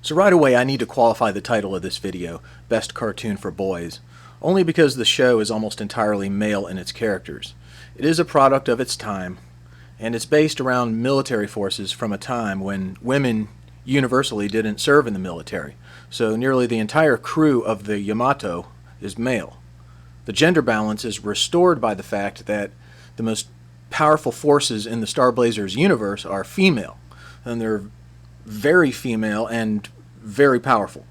So right away I need to qualify the title of this video, Best Cartoon for Boys, only because the show is almost entirely male in its characters. It is a product of its time, and it's based around military forces from a time when women universally didn't serve in the military, so nearly the entire crew of the Yamato is male. The gender balance is restored by the fact that the most powerful forces in the Star Blazers universe are female, and they're very female and very powerful.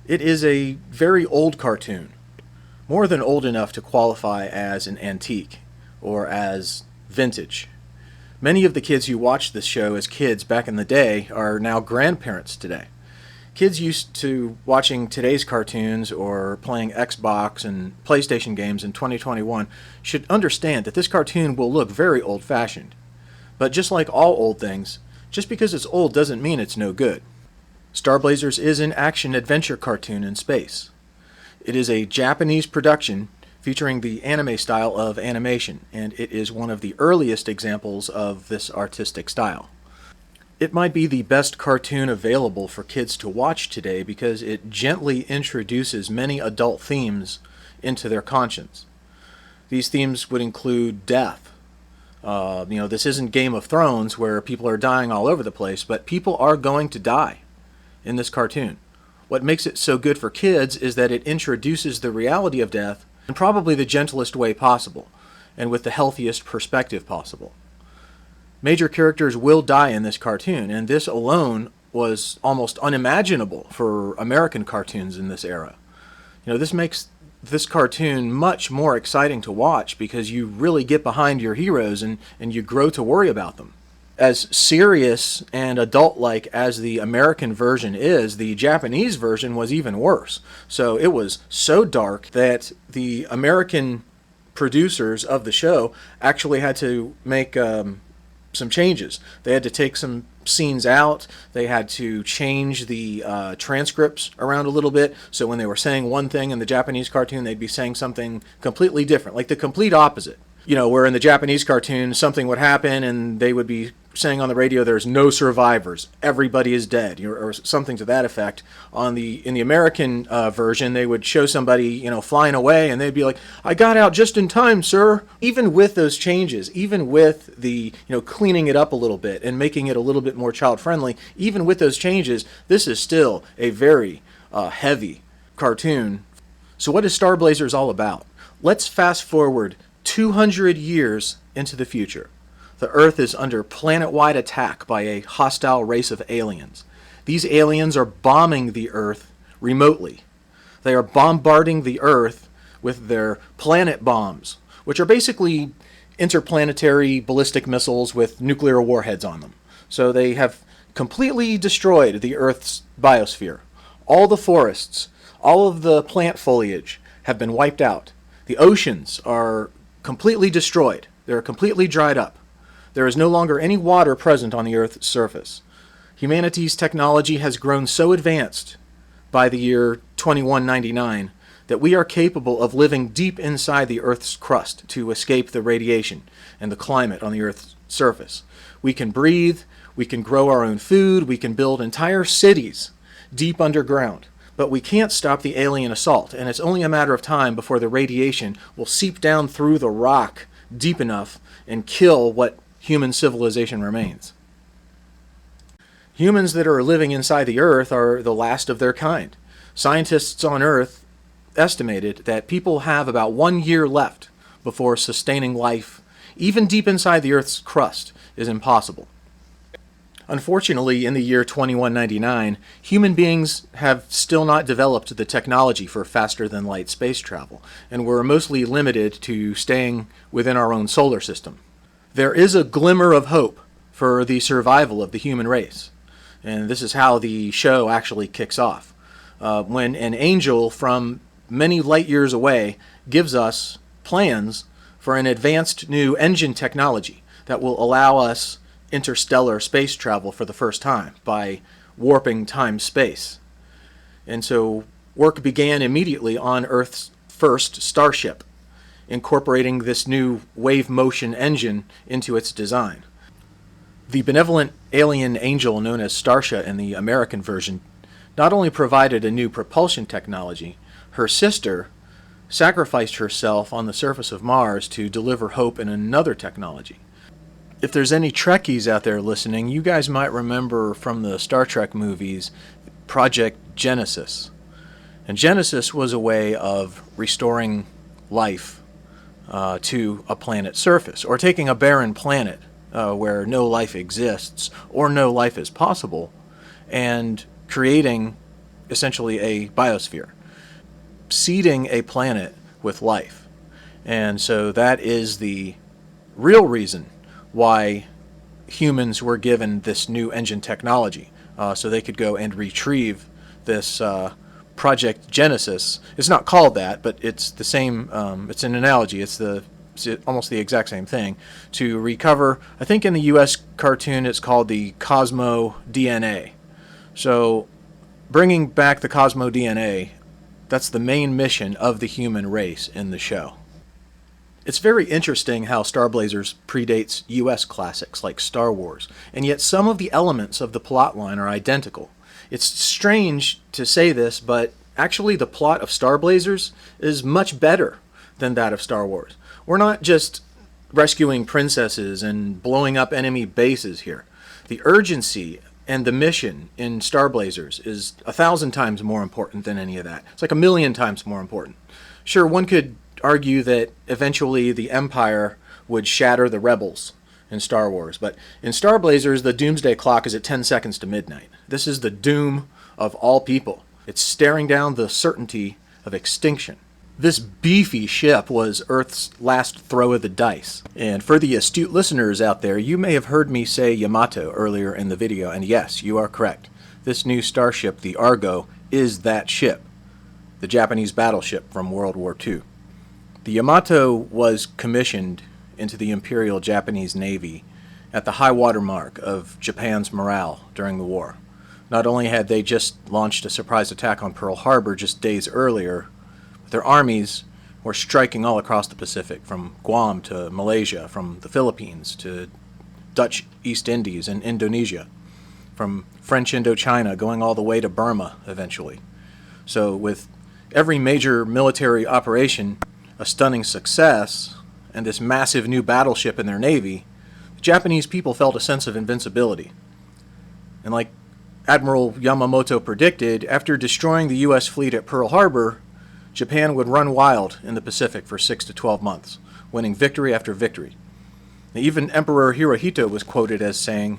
It is a very old cartoon, more than old enough to qualify as an antique or as vintage. Many of the kids who watched this show as kids back in the day are now grandparents today. Kids used to watching today's cartoons or playing Xbox and PlayStation games in 2021 should understand that this cartoon will look very old-fashioned. But just like all old things, just because it's old doesn't mean it's no good. Star Blazers is an action-adventure cartoon in space. It is a Japanese production featuring the anime style of animation, and it is one of the earliest examples of this artistic style. It might be the best cartoon available for kids to watch today because it gently introduces many adult themes into their conscience. These themes would include death. This isn't Game of Thrones where people are dying all over the place, but people are going to die in this cartoon. What makes it so good for kids is that it introduces the reality of death in probably the gentlest way possible, and with the healthiest perspective possible. Major characters will die in this cartoon, and this alone was almost unimaginable for American cartoons in this era. This makes this cartoon much more exciting to watch because you really get behind your heroes and you grow to worry about them. As serious and adult-like as the American version is, the Japanese version was even worse. So it was so dark that the American producers of the show actually had to make some changes. They had to take some scenes out. They had to change the transcripts around a little bit, so when they were saying one thing in the Japanese cartoon, they'd be saying something completely different, like the complete opposite. Where in the Japanese cartoon something would happen and they would be saying on the radio, there's no survivors, everybody is dead, or something to that effect. In the American version, they would show somebody flying away and they'd be like, I got out just in time, sir. Even with those changes, even with the cleaning it up a little bit and making it a little bit more child friendly, even with those changes, this is still a very heavy cartoon. So what is Star Blazers all about? Let's fast forward 200 years into the future. The Earth is under planet-wide attack by a hostile race of aliens. These aliens are bombing the Earth remotely. They are bombarding the Earth with their planet bombs, which are basically interplanetary ballistic missiles with nuclear warheads on them. So they have completely destroyed the Earth's biosphere. All the forests, all of the plant foliage have been wiped out. The oceans are completely destroyed. They're completely dried up. There is no longer any water present on the Earth's surface. Humanity's technology has grown so advanced by the year 2199 that we are capable of living deep inside the Earth's crust to escape the radiation and the climate on the Earth's surface. We can breathe, we can grow our own food, we can build entire cities deep underground. But we can't stop the alien assault, and it's only a matter of time before the radiation will seep down through the rock deep enough and kill what human civilization remains. Humans that are living inside the Earth are the last of their kind. Scientists on Earth estimated that people have about 1 year left before sustaining life, even deep inside the Earth's crust, is impossible. Unfortunately, in the year 2199, human beings have still not developed the technology for faster-than-light space travel, and we're mostly limited to staying within our own solar system. There is a glimmer of hope for the survival of the human race, and this is how the show actually kicks off. When an angel from many light years away gives us plans for an advanced new engine technology that will allow us interstellar space travel for the first time by warping time-space. And so work began immediately on Earth's first starship, incorporating this new wave motion engine into its design. The benevolent alien angel known as Starsha in the American version not only provided a new propulsion technology, her sister sacrificed herself on the surface of Mars to deliver hope in another technology. If there's any Trekkies out there listening, you guys might remember from the Star Trek movies Project Genesis. And Genesis was a way of restoring life to a planet's surface, or taking a barren planet where no life exists or no life is possible, and creating essentially a biosphere, seeding a planet with life. And so that is the real reason why humans were given this new engine technology, so they could go and retrieve this Project Genesis. It's not called that, but it's the same. It's an analogy. It's almost the exact same thing. To recover, I think in the U.S. cartoon it's called the Cosmo DNA. So bringing back the Cosmo DNA, that's the main mission of the human race in the show. It's very interesting how Star Blazers predates U.S. classics like Star Wars, and yet some of the elements of the plotline are identical. It's strange to say this, but actually the plot of Star Blazers is much better than that of Star Wars. We're not just rescuing princesses and blowing up enemy bases here. The urgency and the mission in Star Blazers is 1,000 times more important than any of that. It's like 1,000,000 times more important. Sure, one could argue that eventually the Empire would shatter the rebels in Star Wars, but in Star Blazers the doomsday clock is at 10 seconds to midnight. This is the doom of all people. It's staring down the certainty of extinction. This beefy ship was Earth's last throw of the dice. And for the astute listeners out there, you may have heard me say Yamato earlier in the video, and yes, you are correct. This new starship, the Argo, is that ship, the Japanese battleship from World War II. The Yamato was commissioned into the Imperial Japanese Navy at the high water mark of Japan's morale during the war. Not only had they just launched a surprise attack on Pearl Harbor just days earlier, but their armies were striking all across the Pacific, from Guam to Malaysia, from the Philippines to Dutch East Indies and Indonesia, from French Indochina going all the way to Burma eventually. So with every major military operation a stunning success, and this massive new battleship in their navy, the Japanese people felt a sense of invincibility. And like Admiral Yamamoto predicted, after destroying the U.S. fleet at Pearl Harbor, Japan would run wild in the Pacific for 6 to 12 months, winning victory after victory. Even Emperor Hirohito was quoted as saying,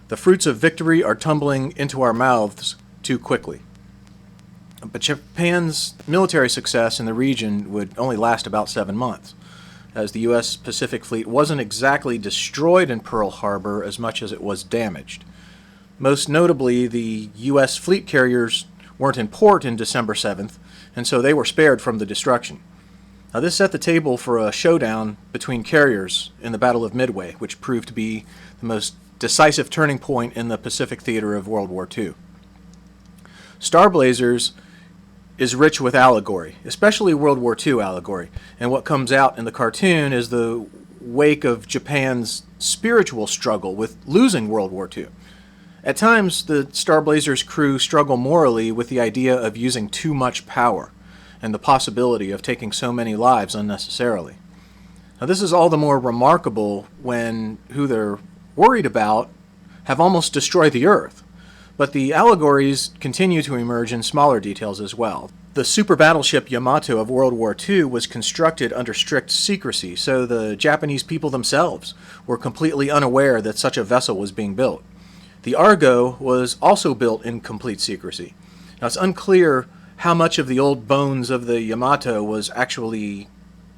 "The fruits of victory are tumbling into our mouths too quickly." But Japan's military success in the region would only last about 7 months, as the U.S. Pacific Fleet wasn't exactly destroyed in Pearl Harbor as much as it was damaged. Most notably, the U.S. fleet carriers weren't in port in December 7th, and so they were spared from the destruction. Now, this set the table for a showdown between carriers in the Battle of Midway, which proved to be the most decisive turning point in the Pacific theater of World War II. Star Blazers is rich with allegory, especially World War II allegory, and what comes out in the cartoon is the wake of Japan's spiritual struggle with losing World War II. At times, the Star Blazers crew struggle morally with the idea of using too much power and the possibility of taking so many lives unnecessarily. Now, this is all the more remarkable when who they're worried about have almost destroyed the Earth. But the allegories continue to emerge in smaller details as well. The super battleship Yamato of World War II was constructed under strict secrecy, so the Japanese people themselves were completely unaware that such a vessel was being built. The Argo was also built in complete secrecy. Now, it's unclear how much of the old bones of the Yamato was actually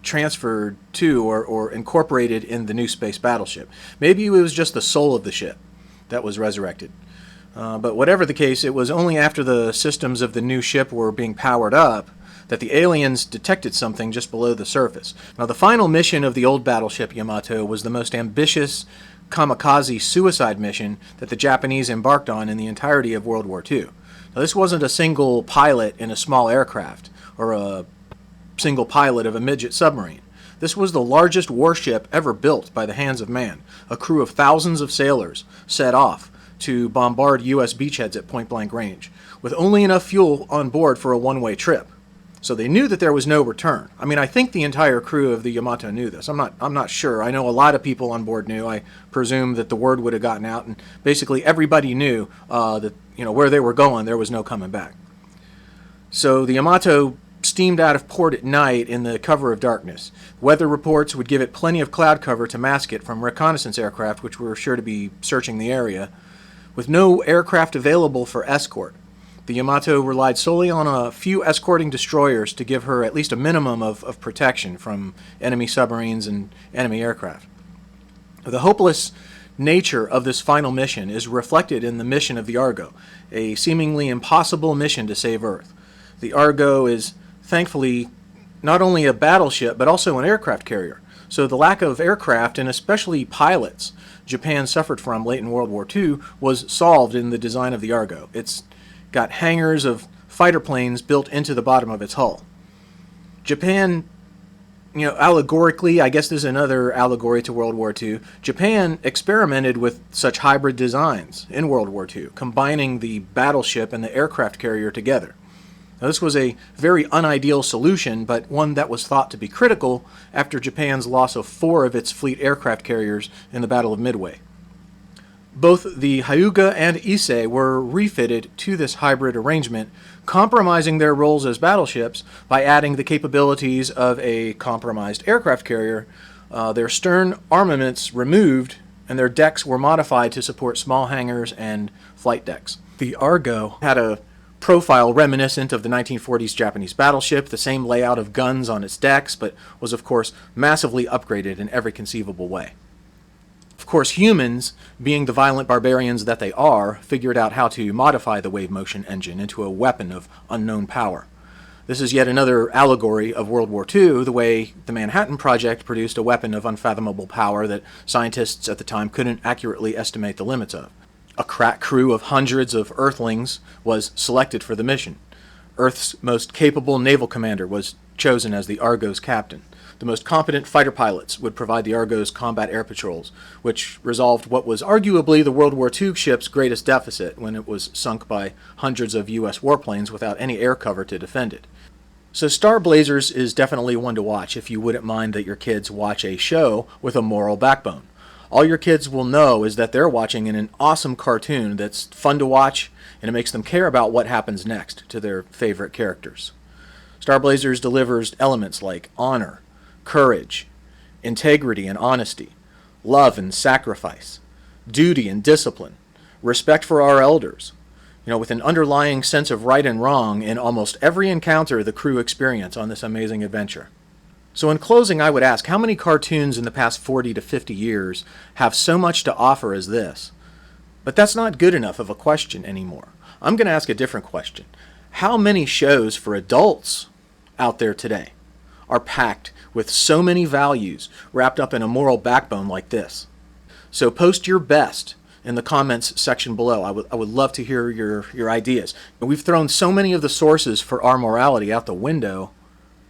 transferred to or incorporated in the new space battleship. Maybe it was just the soul of the ship that was resurrected. But whatever the case, it was only after the systems of the new ship were being powered up that the aliens detected something just below the surface. Now, the final mission of the old battleship Yamato was the most ambitious kamikaze suicide mission that the Japanese embarked on in the entirety of World War II. Now, this wasn't a single pilot in a small aircraft or a single pilot of a midget submarine. This was the largest warship ever built by the hands of man. A crew of thousands of sailors set off to bombard U.S. beachheads at point-blank range, with only enough fuel on board for a one-way trip. So they knew that there was no return. I mean, I think the entire crew of the Yamato knew this. I'm not sure. I know a lot of people on board knew. I presume that the word would have gotten out, and basically everybody knew that where they were going, there was no coming back. So the Yamato steamed out of port at night in the cover of darkness. Weather reports would give it plenty of cloud cover to mask it from reconnaissance aircraft, which were sure to be searching the area. With no aircraft available for escort, the Yamato relied solely on a few escorting destroyers to give her at least a minimum of protection from enemy submarines and enemy aircraft. The hopeless nature of this final mission is reflected in the mission of the Argo, a seemingly impossible mission to save Earth. The Argo is thankfully not only a battleship but also an aircraft carrier. So the lack of aircraft, and especially pilots, Japan suffered from late in World War II was solved in the design of the Argo. It's got hangars of fighter planes built into the bottom of its hull. Japan, allegorically, I guess there's another allegory to World War II, Japan experimented with such hybrid designs in World War II, combining the battleship and the aircraft carrier together. Now, this was a very unideal solution, but one that was thought to be critical after Japan's loss of 4 of its fleet aircraft carriers in the Battle of Midway. Both the Hyuga and Issei were refitted to this hybrid arrangement, compromising their roles as battleships by adding the capabilities of a compromised aircraft carrier, their stern armaments removed, and their decks were modified to support small hangars and flight decks. The Argo had a profile reminiscent of the 1940s Japanese battleship, the same layout of guns on its decks, but was of course massively upgraded in every conceivable way. Of course, humans, being the violent barbarians that they are, figured out how to modify the wave motion engine into a weapon of unknown power. This is yet another allegory of World War II, the way the Manhattan Project produced a weapon of unfathomable power that scientists at the time couldn't accurately estimate the limits of. A crack crew of hundreds of Earthlings was selected for the mission. Earth's most capable naval commander was chosen as the Argo's captain. The most competent fighter pilots would provide the Argo's combat air patrols, which resolved what was arguably the World War II ship's greatest deficit when it was sunk by hundreds of U.S. warplanes without any air cover to defend it. So Star Blazers is definitely one to watch if you wouldn't mind that your kids watch a show with a moral backbone. All your kids will know is that they're watching an awesome cartoon that's fun to watch, and it makes them care about what happens next to their favorite characters. Star Blazers delivers elements like honor, courage, integrity and honesty, love and sacrifice, duty and discipline, respect for our elders, with an underlying sense of right and wrong in almost every encounter the crew experience on this amazing adventure. So in closing, I would ask, how many cartoons in the past 40 to 50 years have so much to offer as this? But that's not good enough of a question anymore. I'm going to ask a different question. How many shows for adults out there today are packed with so many values wrapped up in a moral backbone like this? So post your best in the comments section below. I would love to hear your ideas. We've thrown so many of the sources for our morality out the window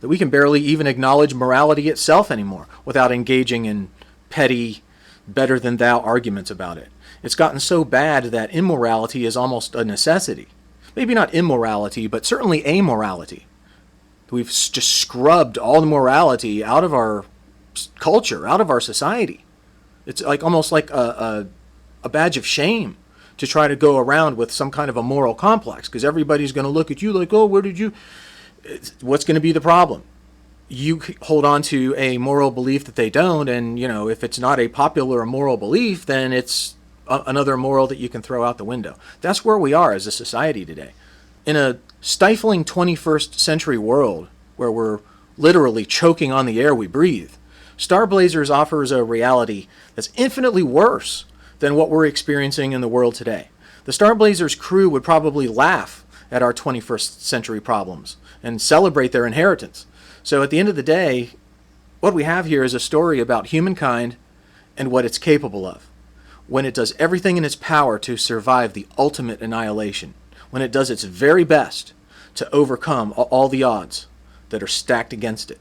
that we can barely even acknowledge morality itself anymore without engaging in petty, better-than-thou arguments about it. It's gotten so bad that immorality is almost a necessity. Maybe not immorality, but certainly amorality. We've just scrubbed all the morality out of our culture, out of our society. It's almost like a badge of shame to try to go around with some kind of a moral complex, because everybody's going to look at you like, oh, where did you... What's going to be the problem? You hold on to a moral belief that they don't, and if it's not a popular moral belief, then it's another moral that you can throw out the window. That's where we are as a society today. In a stifling 21st century world where we're literally choking on the air we breathe, Star Blazers offers a reality that's infinitely worse than what we're experiencing in the world today. The Star Blazers crew would probably laugh at our 21st century problems and celebrate their inheritance. So at the end of the day, what we have here is a story about humankind and what it's capable of, when it does everything in its power to survive the ultimate annihilation, when it does its very best to overcome all the odds that are stacked against it.